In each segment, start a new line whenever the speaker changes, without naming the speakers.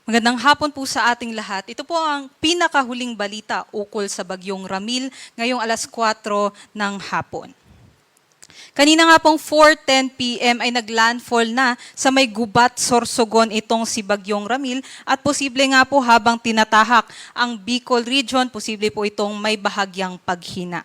Magandang hapon po sa ating lahat. Ito po ang pinakahuling balita ukol sa Bagyong Ramil ngayong alas 4 ng hapon. Kanina nga pong 4:10 PM ay naglandfall na sa may Gubat, Sorsogon itong si Bagyong Ramil at posible nga po habang tinatahak ang Bicol Region, posible po itong may bahagyang paghina.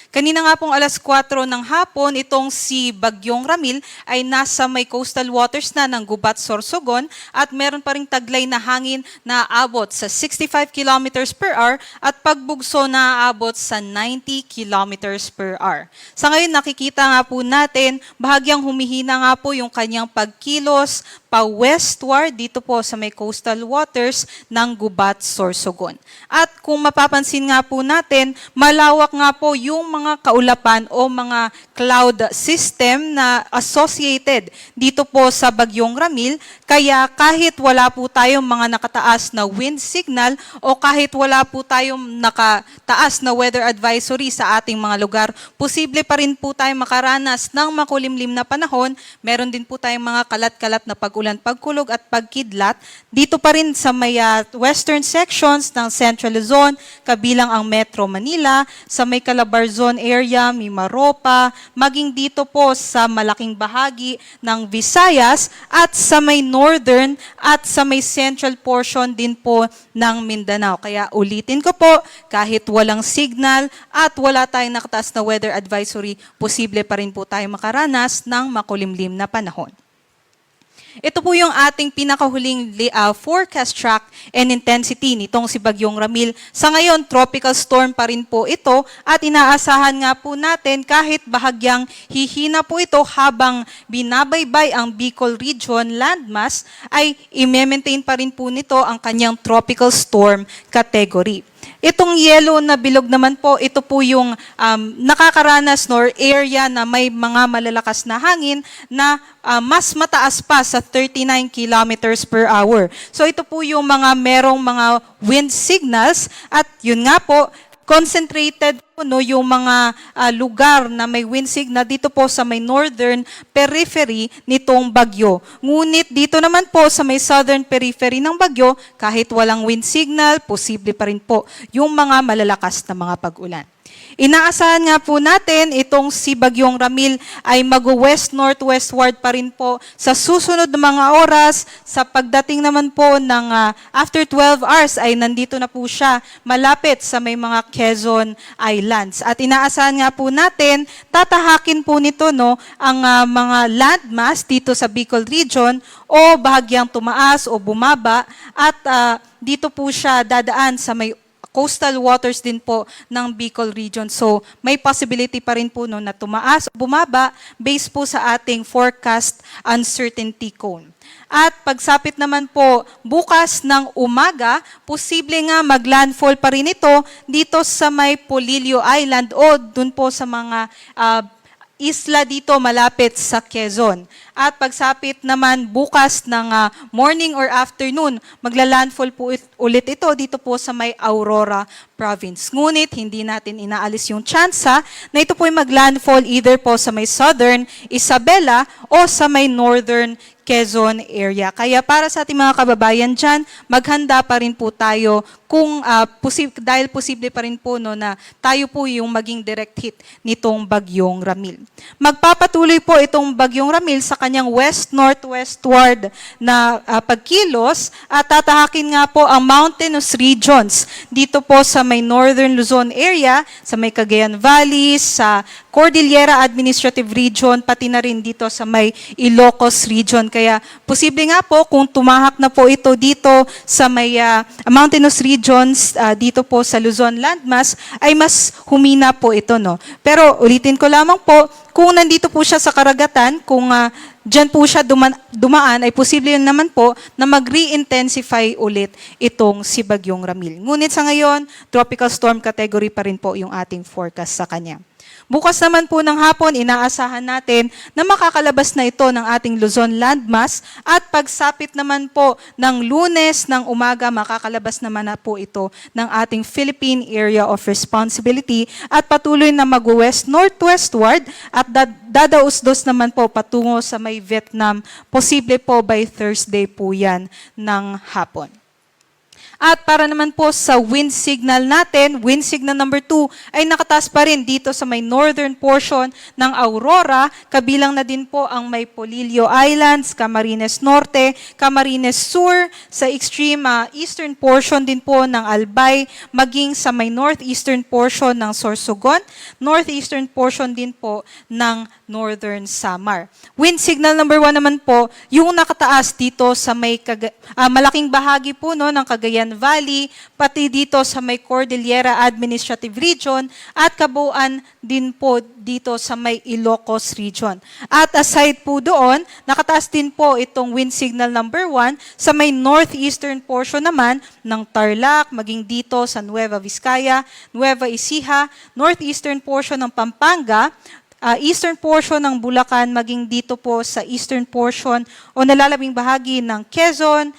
Kanina nga pong alas 4 ng hapon, itong si Bagyong Ramil ay nasa may coastal waters na ng Gubat, Sorsogon at meron pa ring taglay na hangin na aabot sa 65 kilometers per hour at pagbugso na aabot sa 90 kilometers per hour. Sa ngayon nakikita nga po natin, bahagyang humihina nga po yung kanyang pagkilos pa-westward dito po sa may coastal waters ng Gubat, Sorsogon. At kung mapapansin nga po natin, malawak nga po yung mga kaulapan o mga cloud system na associated dito po sa Bagyong Ramil, kaya kahit wala po tayong mga nakataas na wind signal o kahit wala po tayong nakataas na weather advisory sa ating mga lugar, posible pa rin po tayong makaranas ng makulimlim na panahon. Meron din po tayong mga kalat-kalat na pag-ulan, pagkulog at pagkidlat dito pa rin sa may western sections ng Central Luzon, kabilang ang Metro Manila, sa may Calabarzon area, Mimaropa, maging dito po sa malaking bahagi ng Visayas at sa may northern at sa may central portion din po ng Mindanao. Kaya ulitin ko po, kahit walang signal at wala tayong nakataas na weather advisory, posible pa rin po tayo makaranas ng makulimlim na panahon. Ito po yung ating pinakahuling forecast track and intensity nitong si Bagyong Ramil. Sa ngayon, tropical storm pa rin po ito at inaasahan nga po natin kahit bahagyang hihina po ito habang binabaybay ang Bicol Region landmass ay i-maintain pa rin po nito ang kanyang tropical storm category. Itong yellow na bilog naman po, ito po yung nakakaranas nor area na may mga malalakas na hangin na mas mataas pa sa 39 kilometers per hour. So ito po yung mga merong mga wind signals at yun nga po, concentrated po yung mga lugar na may wind signal dito po sa may northern periphery nitong bagyo. Ngunit dito naman po sa may southern periphery ng bagyo, kahit walang wind signal, posible pa rin po yung mga malalakas na mga pag-ulan. Inaasahan nga po natin itong si Bagyong Ramil ay mag-west-northwestward pa rin po sa susunod na mga oras. Sa pagdating naman po ng after 12 hours ay nandito na po siya malapit sa may mga Quezon Islands. At inaasahan nga po natin, tatahakin po nito ang mga landmass dito sa Bicol Region o bahagyang tumaas o bumaba at dito po siya dadaan sa may coastal waters din po ng Bicol Region. So, may possibility pa rin po na tumaas o bumaba based po sa ating forecast uncertainty cone. At pagsapit naman po bukas ng umaga, posible nga maglandfall pa rin ito dito sa may Polillo Island o dun po sa mga isla dito malapit sa Quezon. At pagsapit naman bukas ng morning or afternoon, maglalandfall po ulit ito dito po sa may Aurora Province. Ngunit hindi natin inaalis yung tsansa na ito po ay maglandfall either po sa may southern Isabela o sa may northern Quezon area. Kaya para sa ating mga kababayan dyan, maghanda pa rin po tayo kung dahil posible pa rin po na tayo po yung maging direct hit nitong Bagyong Ramil. Magpapatuloy po itong Bagyong Ramil sa kanyang west-northwestward na pagkilos at tatahakin nga po ang mountainous regions dito po sa may northern Luzon area, sa may Cagayan Valley, sa Cordillera Administrative Region, pati na rin dito sa may Ilocos Region. Kaya posible nga po kung tumahak na po ito dito sa may mountainous regions dito po sa Luzon landmass ay mas humina po ito. Pero ulitin ko lamang po, kung nandito po siya sa karagatan, kung dyan po siya dumaan, ay posible naman po na mag-re-intensify ulit itong si Bagyong Ramil. Ngunit sa ngayon, tropical storm category pa rin po yung ating forecast sa kanya. Bukas naman po ng hapon, inaasahan natin na makakalabas na ito ng ating Luzon landmass at pagsapit naman po ng Lunes ng umaga, makakalabas naman na po ito ng ating Philippine Area of Responsibility at patuloy na mag-west-northwestward at dadaos-dos naman po patungo sa may Vietnam. Posible po by Thursday po yan ng hapon. At para naman po sa wind signal natin, wind signal number 2 ay nakataas pa rin dito sa may northern portion ng Aurora. Kabilang na din po ang may Polillo Islands, Camarines Norte, Camarines Sur, sa extreme eastern portion din po ng Albay, maging sa may northeastern portion ng Sorsogon, northeastern portion din po ng Northern Samar. Wind signal number 1 naman po, yung nakataas dito sa may malaking bahagi po no, ng Cagayan Valley, pati dito sa may Cordillera Administrative Region at kabuuan din po dito sa may Ilocos Region. At aside po doon, nakataas din po itong wind signal number 1 sa may northeastern portion naman ng Tarlac, maging dito sa Nueva Vizcaya, Nueva Ecija, northeastern portion ng Pampanga, eastern portion ng Bulacan, maging dito po sa eastern portion o nalalabing bahagi ng Quezon,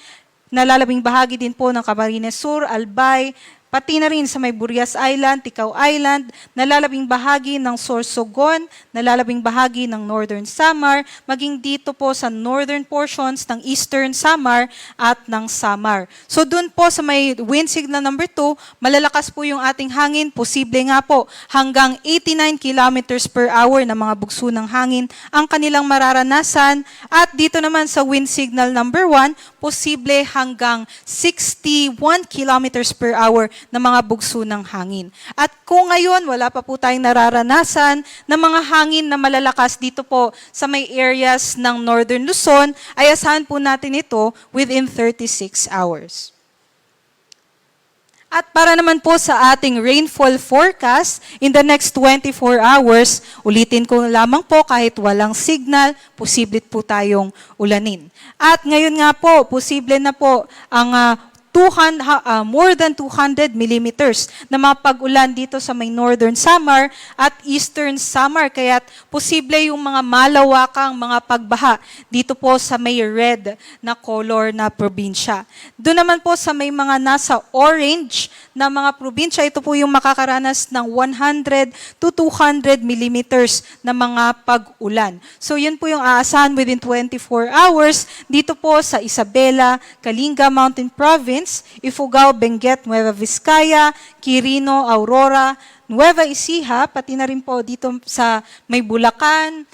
nalalabing bahagi din po ng Camarines Sur, Albay, pati na rin sa may Burias Island, Ticao Island, nalalabing bahagi ng Sorsogon, nalalabing bahagi ng Northern Samar, maging dito po sa northern portions ng Eastern Samar at ng Samar. So dun po sa may wind signal number 2, malalakas po yung ating hangin, posible nga po hanggang 89 kilometers per hour na mga bugso ng hangin ang kanilang mararanasan. At dito naman sa wind signal number 1, posible hanggang 61 kilometers per hour na mga bugso ng hangin. At kung ngayon wala pa po tayong nararanasan ng mga hangin na malalakas dito po sa may areas ng Northern Luzon, ay asahan po natin ito within 36 hours. At para naman po sa ating rainfall forecast, in the next 24 hours, ulitin ko lamang po kahit walang signal, posible po tayong ulanin. At ngayon nga po, posible na po ang more than 200 millimeters na mga pag-ulan dito sa may Northern Samar at Eastern Samar. Kaya posible yung mga malawakang mga pagbaha dito po sa may red na color na probinsya. Doon naman po sa may mga nasa orange na mga probinsya, ito po yung makakaranas ng 100 to 200 millimeters na mga pag-ulan. So yun po yung aasahan within 24 hours dito po sa Isabela, Kalinga Mountain Province, Ifugao, Benguet, Nueva Vizcaya, Quirino, Aurora, Nueva Ecija, pati na rin po dito sa may Bulacan,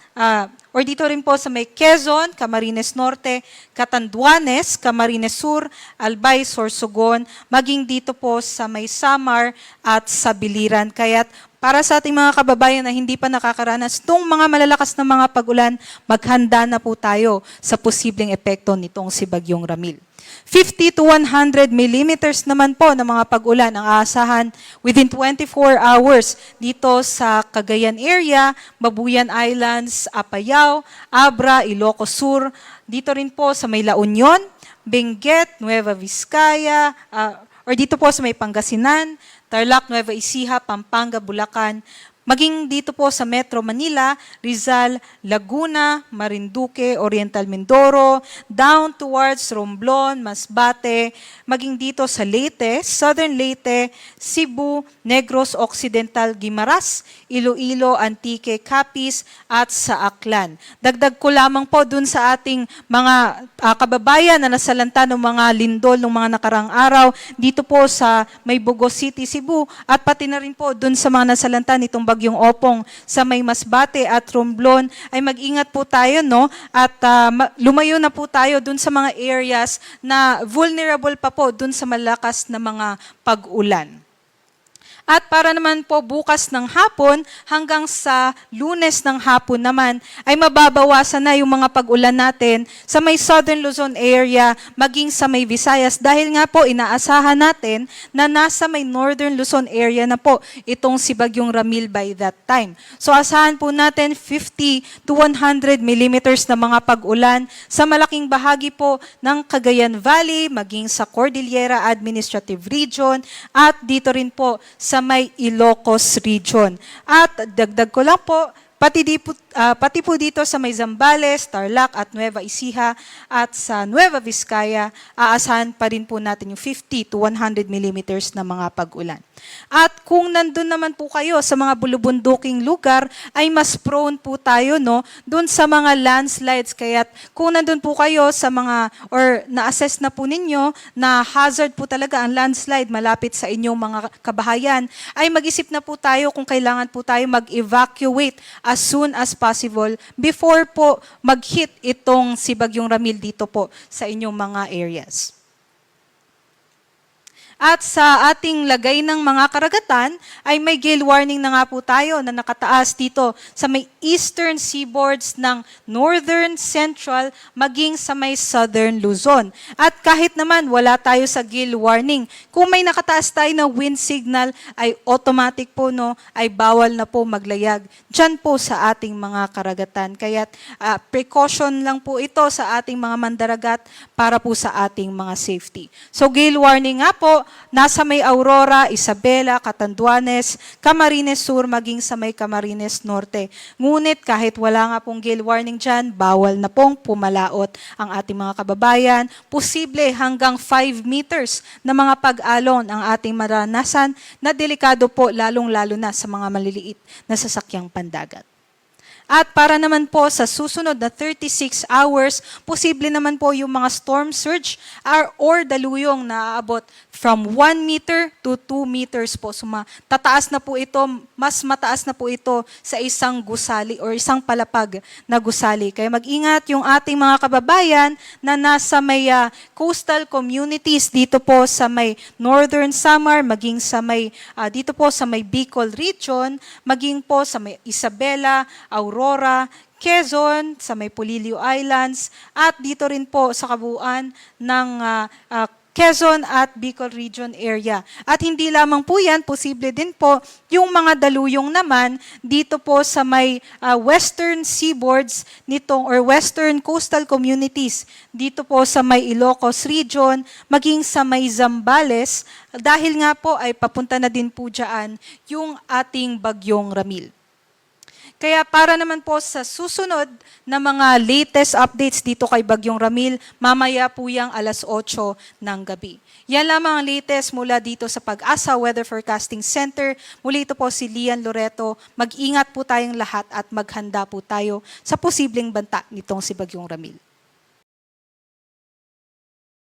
or dito rin po sa may Quezon, Camarines Norte, Catanduanes, Camarines Sur, Albay, Sorsogon, maging dito po sa may Samar at sa Biliran. Kaya't para sa ating mga kababayan na hindi pa nakakaranas itong mga malalakas na mga pag-ulan, maghanda na po tayo sa posibleng epekto nitong si Bagyong Ramil. 50 to 100 millimeters naman po ng mga pag-ulan ang aasahan within 24 hours dito sa Cagayan area, Babuyan Islands, Apayao, Abra, Ilocos Sur, dito rin po sa may La Union, Benguet, Nueva Vizcaya, or dito po sa may Pangasinan, Tarlac, Nueva Ecija, Pampanga, Bulacan, maging dito po sa Metro Manila, Rizal, Laguna, Marinduque, Oriental Mindoro, down towards Romblon, Masbate, maging dito sa Leyte, Southern Leyte, Cebu, Negros Occidental, Guimaras, Iloilo, Antique, Capiz, at sa Aklan. Dagdag ko lamang po dun sa ating mga kababayan na nasalanta ng mga lindol ng mga nakarang araw, dito po sa may Bugos City, Cebu, at pati na rin po dun sa mga nasalanta nitong Bagyong Opong sa may Masbate at Romblon, ay mag-ingat po tayo, no? At lumayo na po tayo dun sa mga areas na vulnerable pa po dun sa malakas na mga pag-ulan. At para naman po bukas ng hapon hanggang sa Lunes ng hapon naman ay mababawasan na yung mga pag-ulan natin sa may Southern Luzon area maging sa may Visayas dahil nga po inaasahan natin na nasa may Northern Luzon area na po itong si Bagyong Ramil by that time. So asahan po natin 50 to 100 millimeters na mga pag-ulan sa malaking bahagi po ng Cagayan Valley maging sa Cordillera Administrative Region at dito rin po sa sa may Ilocos region. At dagdag ko lang po, pati po dito sa may Zambales, Tarlac at Nueva Ecija at sa Nueva Vizcaya, aasahan pa rin po natin yung 50 to 100 millimeters na mga pag-ulan. At kung nandun naman po kayo sa mga bulubunduking lugar, ay mas prone po tayo dun sa mga landslides. Kaya kung nandun po kayo sa mga, or na-assess na po ninyo na hazard po talaga ang landslide malapit sa inyong mga kabahayan, ay mag-isip na po tayo kung kailangan po tayo mag-evacuate as soon as possible before po mag-hit itong si Bagyong Ramil dito po sa inyong mga areas. At sa ating lagay ng mga karagatan, ay may gale warning na nga po tayo na nakataas dito sa may eastern seaboards ng northern, central, maging sa may southern Luzon. At kahit naman wala tayo sa gale warning, kung may nakataas tayo na wind signal, ay automatic po ay bawal na po maglayag dyan po sa ating mga karagatan. Kaya precaution lang po ito sa ating mga mandaragat para po sa ating mga safety. So gale warning nga po, nasa may Aurora, Isabela, Catanduanes, Camarines Sur, maging sa may Camarines Norte. Ngunit kahit wala nga pong gale warning dyan, bawal na pong pumalaot ang ating mga kababayan. Posible hanggang 5 meters na mga pag-alon ang ating maranasan na delikado po lalong-lalo na sa mga maliliit na sasakyang pandagat. At para naman po sa susunod na 36 hours, posible naman po yung mga storm surge or daluyong na aabot from 1 meter to 2 meters po. So tataas na po ito, mas mataas na po ito sa isang gusali or isang palapag na gusali. Kaya mag-ingat yung ating mga kababayan na nasa may coastal communities dito po sa may Northern Samar, maging sa may dito po sa may Bicol region, maging po sa may Isabela, Aurora, Quezon, sa may Polillo Islands, at dito rin po sa kabuuan ng Quezon at Bicol region area. At hindi lamang po yan, posible din po yung mga daluyong naman dito po sa may western seaboards nitong or western coastal communities dito po sa may Ilocos region, maging sa may Zambales, dahil nga po ay papunta na din po dyan yung ating Bagyong Ramil. Kaya para naman po sa susunod na mga latest updates dito kay Bagyong Ramil, mamaya po yang 8:00 ng gabi. Yan lamang ang latest mula dito sa Pag-asa Weather Forecasting Center. Muli ito po si Lian Loreto. Mag-ingat po tayong lahat at maghanda po tayo sa posibleng banta nitong si Bagyong Ramil.